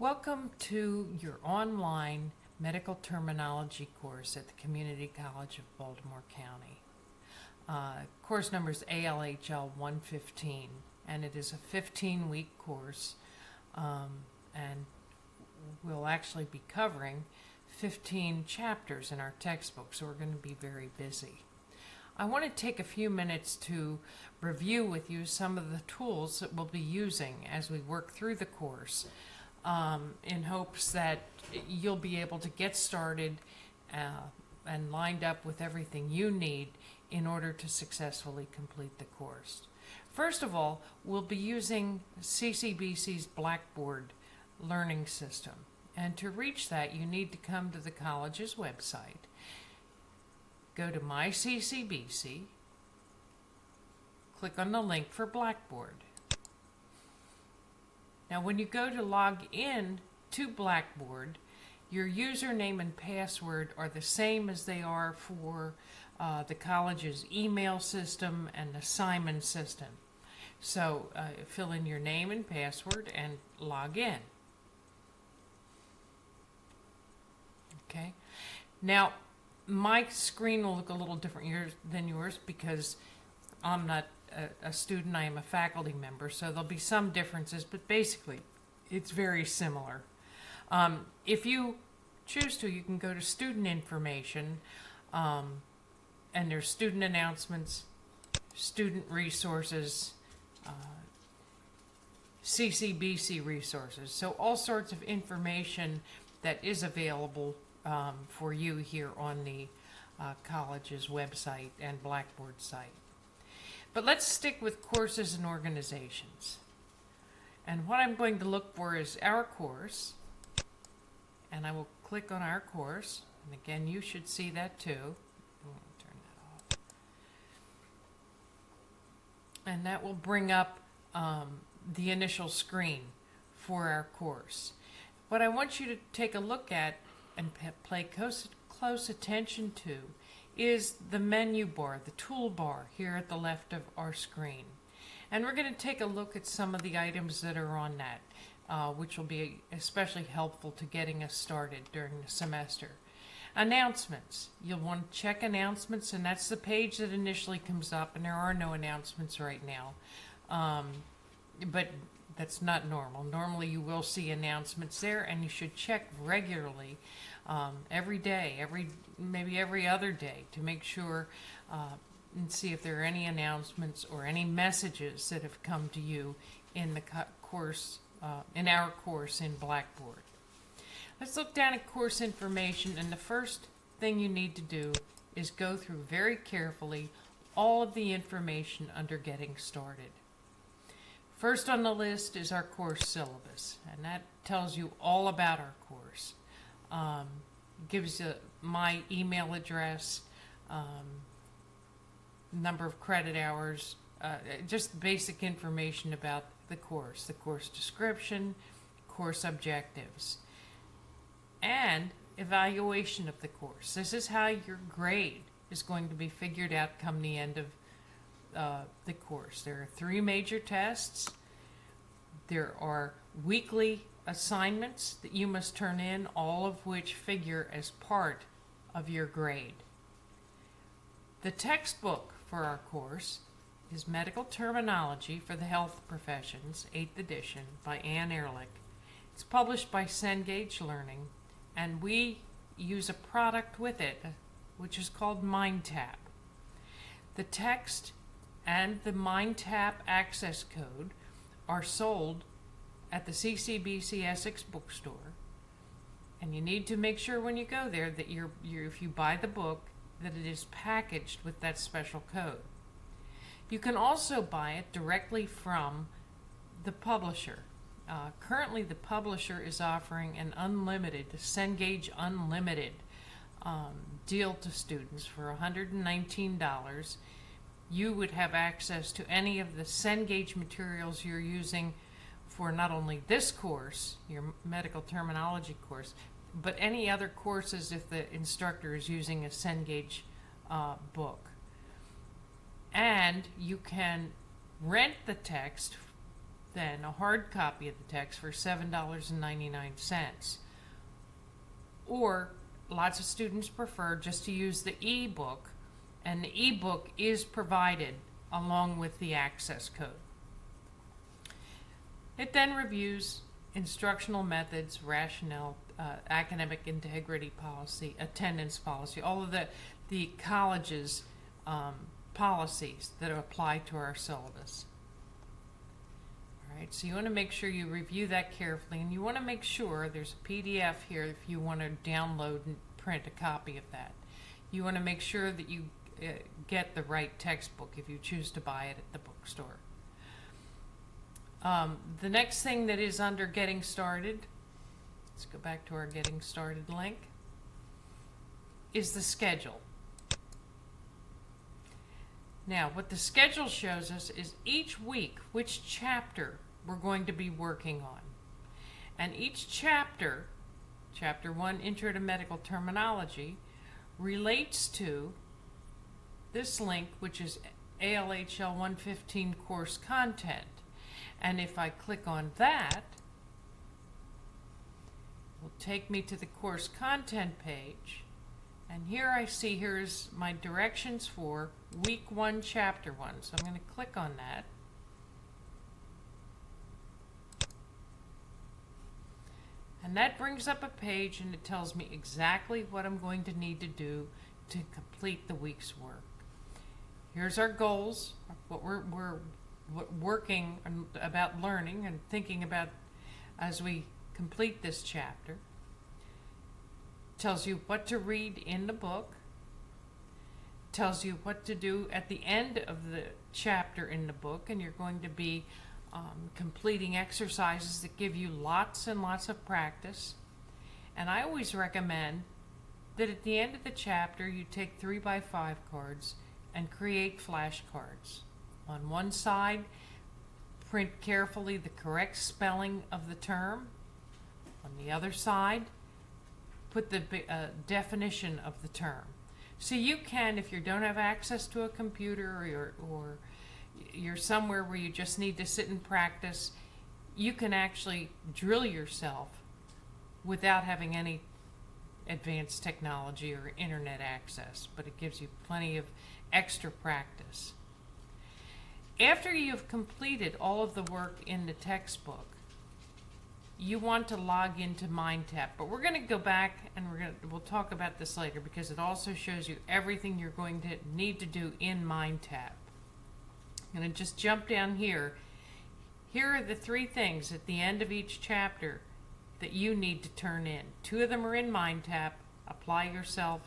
Welcome to your online medical terminology course at the Community College of Baltimore County. Course number is ALHL115, and it is a 15-week course, and we'll actually be covering 15 chapters in our textbook, so we're going to be very busy. I want to take a few minutes to review with you some of the tools that we'll be using as we work through the course, in hopes that you'll be able to get started and lined up with everything you need in order to successfully complete the course. First of all, we'll be using CCBC's Blackboard learning system. And to reach that, you need to come to the college's website, go to My CCBC, click on the link for Blackboard. Now, when you go to log in to Blackboard, your username and password are the same as they are for the college's email system and assignment system. So fill in your name and password and log in. Okay. Now, my screen will look a little different than yours because I'm not a student, I am a faculty member, so there'll be some differences, but basically it's very similar. If you choose to, you can go to student information, and there's student announcements, student resources, CCBC resources, so all sorts of information that is available for you here on the college's website and Blackboard site. But let's stick with courses and organizations. And what I'm going to look for is our course, and I will click on our course, and again you should see that too. I'm going to turn that off. And that will bring up the initial screen for our course. What I want you to take a look at and pay close attention to is the menu bar, the toolbar here at the left of our screen. And we're going to take a look at some of the items that are on that, which will be especially helpful to getting us started during the semester. Announcements. You'll want to check announcements, and that's the page that initially comes up, and there are no announcements right now. But that's not normal. Normally you will see announcements there, and you should check regularly, every day, maybe every other day, to make sure and see if there are any announcements or any messages that have come to you in the course, in our course in Blackboard. Let's look down at course information, and the first thing you need to do is go through very carefully all of the information under Getting Started. First on the list is our course syllabus, and that tells you all about our course. Gives you my email address, number of credit hours, just basic information about the course description, course objectives, and evaluation of the course. This is how your grade is going to be figured out come the end of the course. There are 3 major tests. There are weekly assignments that you must turn in, all of which figure as part of your grade. The textbook for our course is Medical Terminology for the Health Professions, 8th edition, by Ann Ehrlich. It's published by Cengage Learning, and we use a product with it, which is called MindTap. The text and the MindTap access code are sold at the CCBC Essex bookstore, and you need to make sure when you go there that if you buy the book, that it is packaged with that special code. You can also buy it directly from the publisher. Currently, the publisher is offering an unlimited, the Cengage Unlimited deal to students for $119. You would have access to any of the Cengage materials you're using for not only this course, your medical terminology course, but any other courses if the instructor is using a Cengage book. And you can rent the text then a hard copy of the text for $7.99. Or lots of students prefer just to use the ebook, and the ebook is provided along with the access code. It then reviews instructional methods, rationale, academic integrity policy, attendance policy, all of the college's policies that apply to our syllabus. All right, so you want to make sure you review that carefully, and you want to make sure there's a PDF here if you want to download and print a copy of that. You want to make sure that you get the right textbook if you choose to buy it at the bookstore. The next thing that is under Getting Started, let's go back to our Getting Started link, is the schedule. Now, what the schedule shows us is each week which chapter we're going to be working on. And each chapter, Chapter 1, Intro to Medical Terminology, relates to this link, which is ALHL115 course content. And if I click on that, it will take me to the course content page. And here I see, here's my directions for week 1, chapter 1. So I'm going to click on that. And that brings up a page, and it tells me exactly what I'm going to need to do to complete the week's work. Here's our goals, what we're working about learning and thinking about as we complete this chapter. Tells you what to read in the book, tells you what to do at the end of the chapter in the book, and you're going to be completing exercises that give you lots and lots of practice. And I always recommend that at the end of the chapter you take 3x5 cards and create flashcards. On one side, print carefully the correct spelling of the term. On the other side, put the definition of the term. So you can, if you don't have access to a computer or you're somewhere where you just need to sit and practice, you can actually drill yourself without having any advanced technology or internet access, but it gives you plenty of extra practice. After you've completed all of the work in the textbook, you want to log into MindTap, but we're going to go back and we'll talk about this later because it also shows you everything you're going to need to do in MindTap. I'm going to just jump down here. Here are the 3 things at the end of each chapter that you need to turn in. 2 of them are in MindTap, apply yourself,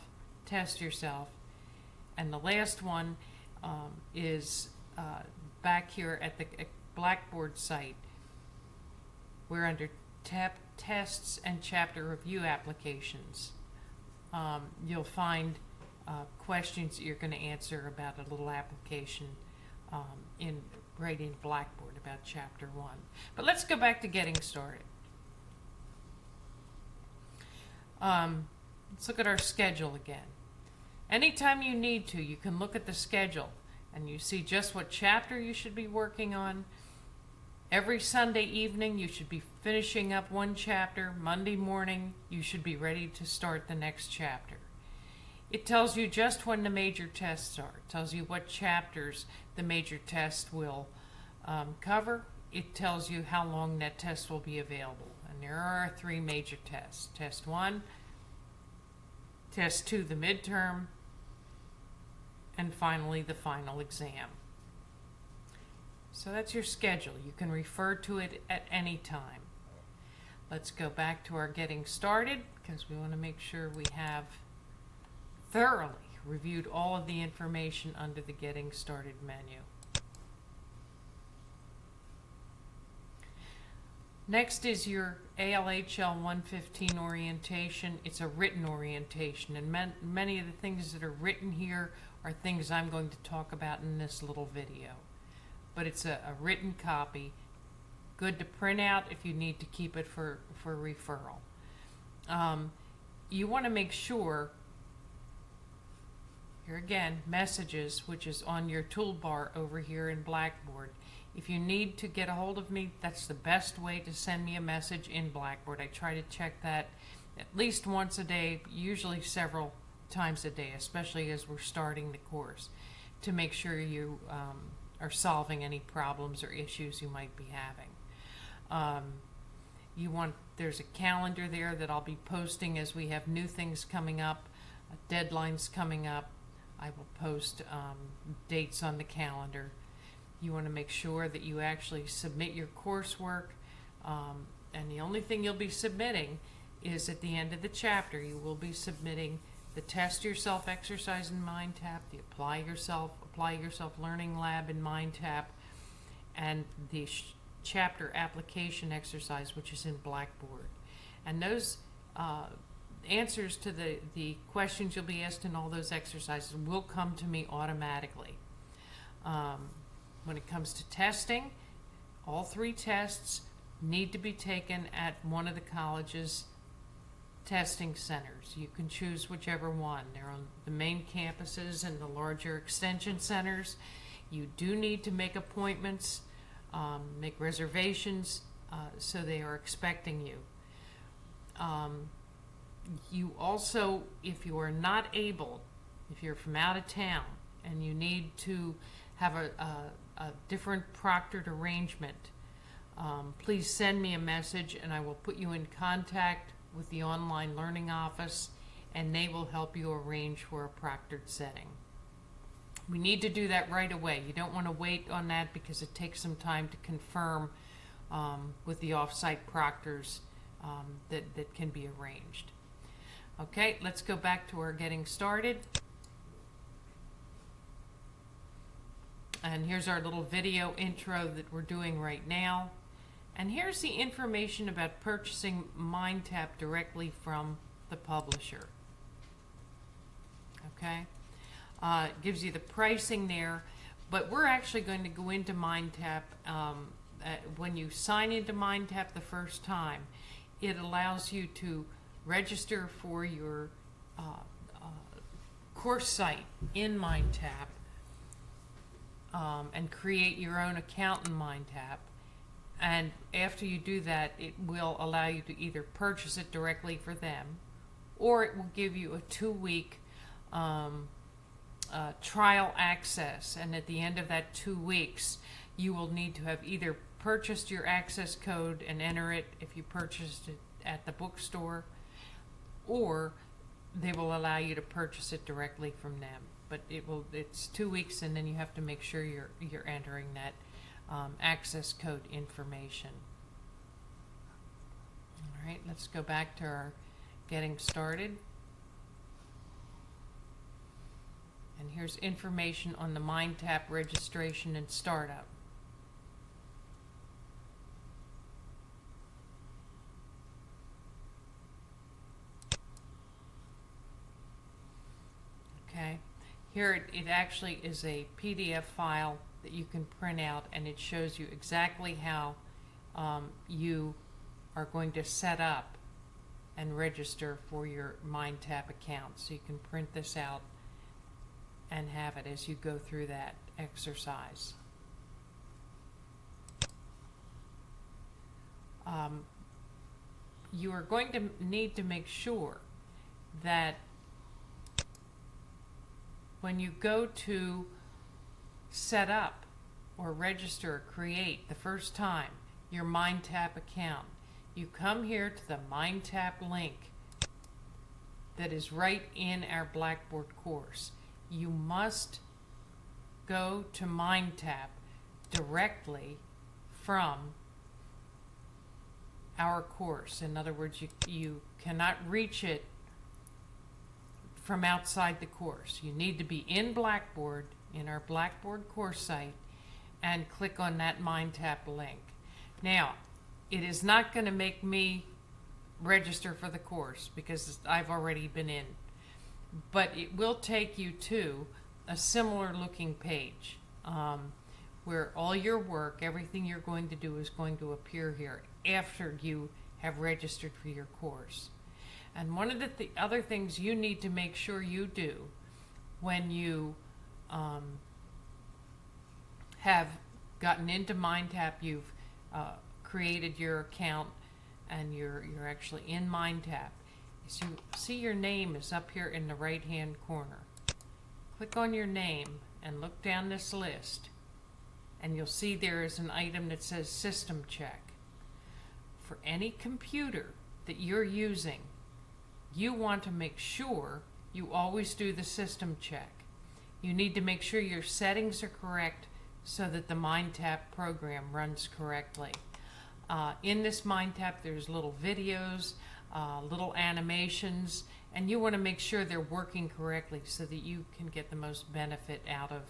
test yourself, and the last one is back here at the Blackboard site. We're under tests and chapter review applications. You'll find questions that you're going to answer about a little application right in Blackboard about chapter 1. But let's go back to getting started. Let's look at our schedule again. Anytime you need to, you can look at the schedule and you see just what chapter you should be working on. Every Sunday evening, you should be finishing up one chapter. Monday morning, you should be ready to start the next chapter. It tells you just when the major tests are. It tells you what chapters the major test will cover. It tells you how long that test will be available. And there are 3 major tests. Test 1, Test 2, the midterm, and finally the final exam. So that's your schedule. You can refer to it at any time. Let's go back to our getting started because we want to make sure we have thoroughly reviewed all of the information under the Getting Started menu. Next is your ALHL115 orientation. It's a written orientation, and many of the things that are written here are things I'm going to talk about in this little video. But it's a written copy, good to print out if you need to keep it for referral. You want to make sure, here again, messages, which is on your toolbar over here in Blackboard, If you need to get a hold of me, that's the best way to send me a message in Blackboard. I try to check that at least once a day, usually several times a day, especially as we're starting the course, to make sure you are solving any problems or issues you might be having. There's a calendar there that I'll be posting as we have new things coming up, deadlines coming up. I will post dates on the calendar. You want to make sure that you actually submit your coursework, and the only thing you'll be submitting is at the end of the chapter. You will be submitting the Test Yourself exercise in MindTap, the Apply Yourself Learning Lab in MindTap, and the chapter application exercise, which is in Blackboard. And those answers to the questions you'll be asked in all those exercises will come to me automatically. When it comes to testing, all 3 tests need to be taken at one of the college's testing centers. You can choose whichever one. They're on the main campuses and the larger extension centers. You do need to make appointments, make reservations, so they are expecting you. You also, if you are not able, if you're from out of town and you need to have a different proctored arrangement, please send me a message and I will put you in contact with the online learning office and they will help you arrange for a proctored setting. We need to do that right away. You don't want to wait on that because it takes some time to confirm with the off-site proctors that can be arranged. Okay, let's go back to our getting started. And here's our little video intro that we're doing right now. And here's the information about purchasing MindTap directly from the publisher. Okay, it gives you the pricing there, but we're actually going to go into MindTap. When you sign into MindTap the first time, it allows you to register for your course site in MindTap and create your own account in MindTap. And after you do that, it will allow you to either purchase it directly for them, or it will give you a 2-week trial access. And at the end of that 2 weeks, you will need to have either purchased your access code and enter it if you purchased it at the bookstore, or they will allow you to purchase it directly from them. But it's 2 weeks, and then you have to make sure you're entering that access code information. All right, let's go back to our getting started. And here's information on the MindTap registration and startup. Okay, here it actually is a PDF file that you can print out, and it shows you exactly how you are going to set up and register for your MindTap account. So you can print this out and have it as you go through that exercise. You are going to need to make sure that when you go to set up or register or create the first time your MindTap account, you come here to the MindTap link that is right in our Blackboard course. You must go to MindTap directly from our course. In other words, you cannot reach it from outside the course. You need to be in Blackboard, in our Blackboard course site, and click on that MindTap link. Now, it is not going to make me register for the course because I've already been in, but it will take you to a similar looking page where all your work, everything you're going to do is going to appear here after you have registered for your course. And one of the other things you need to make sure you do when you have gotten into MindTap, you've created your account, and you're actually in MindTap. So you see your name is up here in the right hand corner. Click on your name and look down this list, and you'll see there is an item that says System Check. For any computer that you're using, you want to make sure you always do the system check. You need to make sure your settings are correct so that the MindTap program runs correctly. In this MindTap, there's little videos, little animations, and you want to make sure they're working correctly so that you can get the most benefit out of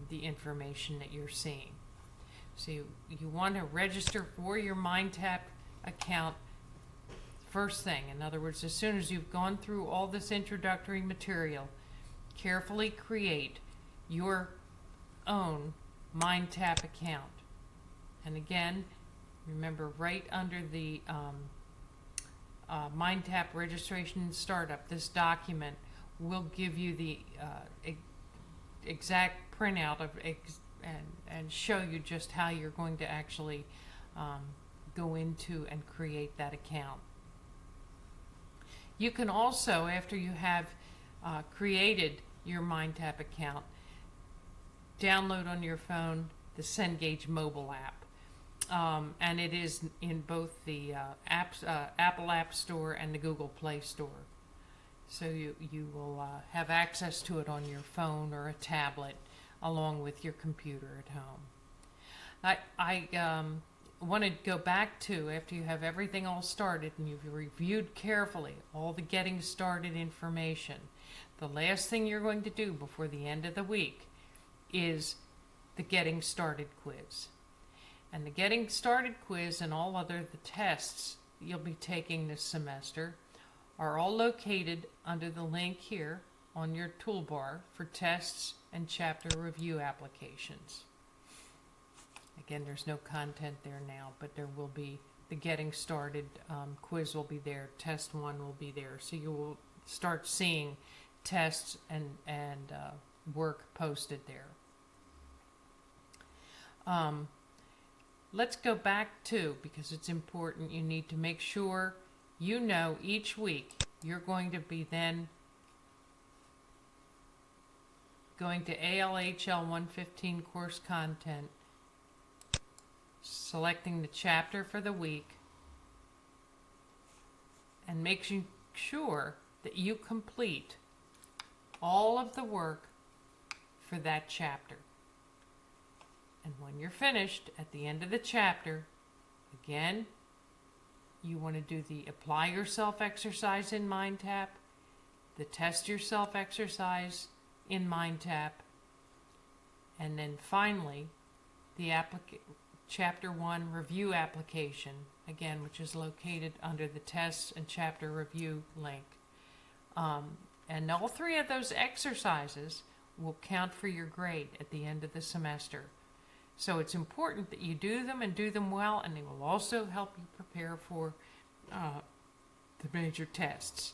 the information that you're seeing. So you want to register for your MindTap account first thing. In other words, as soon as you've gone through all this introductory material, carefully create your own MindTap account. And again, remember, right under the MindTap registration and startup, this document will give you the exact printout of and show you just how you're going to actually go into and create that account. You can also, after you have created your MindTap account, download on your phone the Cengage mobile app. And it is in both the Apple App Store and the Google Play Store. So you will have access to it on your phone or a tablet along with your computer at home. I want to go back to, after you have everything all started and you've reviewed carefully all the getting started information, the last thing you're going to do before the end of the week is the Getting Started quiz. And the Getting Started quiz and all other the tests you'll be taking this semester are all located under the link here on your toolbar for tests and chapter review applications. Again, there's no content there now, but there will be the Getting Started quiz will be there, test 1 will be there, so you will start seeing tests and work posted there. Let's go back to, because it's important, you need to make sure you know each week you're going to be then going to ALHL115 course content, selecting the chapter for the week, and making sure that you complete all of the work for that chapter. And when you're finished at the end of the chapter, again, you want to do the Apply Yourself exercise in MindTap, the Test Yourself exercise in MindTap, and then finally the Chapter 1 review application, again, which is located under the Tests and Chapter Review link. And all three of those exercises will count for your grade at the end of the semester. So it's important that you do them and do them well, and they will also help you prepare for the major tests.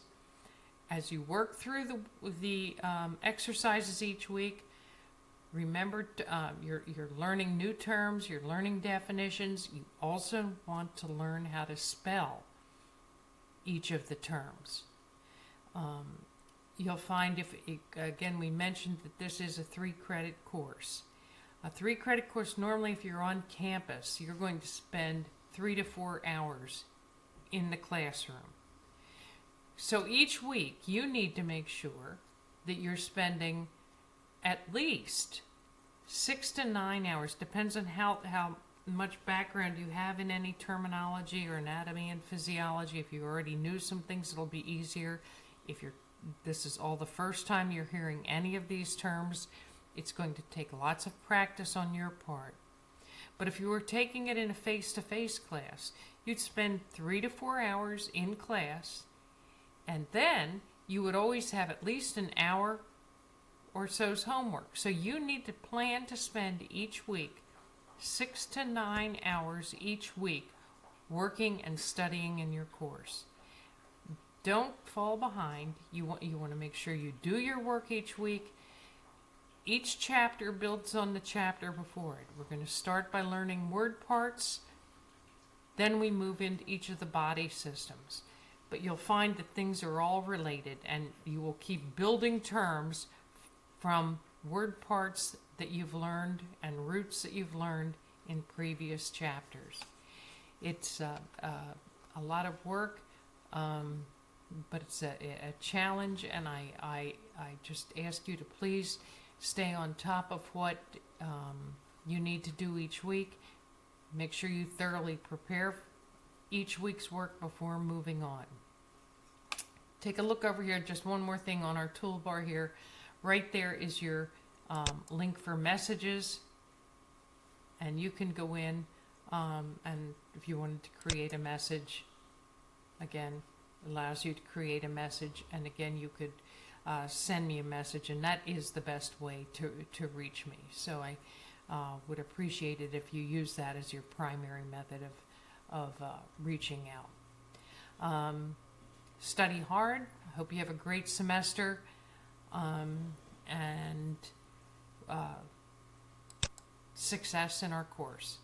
As you work through the exercises each week, remember you're learning new terms, you're learning definitions. You also want to learn how to spell each of the terms. You'll find again, we mentioned that this is a 3-credit course. A 3-credit course, normally if you're on campus, you're going to spend 3 to 4 hours in the classroom. So each week you need to make sure that you're spending at least 6 to 9 hours, depends on how much background you have in any terminology or anatomy and physiology. If you already knew some things, it'll be easier. If this is all the first time you're hearing any of these terms, it's going to take lots of practice on your part. But if you were taking it in a face-to-face class, you'd spend 3 to 4 hours in class, and then you would always have at least an hour or so's homework. So you need to plan to spend each week 6 to 9 hours each week working and studying in your course. Don't fall behind. You want to make sure you do your work each week. Each chapter builds on the chapter before it. We're going to start by learning word parts, then we move into each of the body systems. But you'll find that things are all related, and you will keep building terms from word parts that you've learned and roots that you've learned in previous chapters. It's a lot of work, but it's a challenge, and I just ask you to please stay on top of what you need to do each week. Make sure you thoroughly prepare each week's work before moving on. Take a look over here, just one more thing on our toolbar here. Right there is your link for messages, and you can go in and if you wanted to create a message, again, allows you to create a message, and again, you could send me a message, and that is the best way to reach me. So I would appreciate it if you use that as your primary method of reaching out. Study hard. I hope you have a great semester, and success in our course.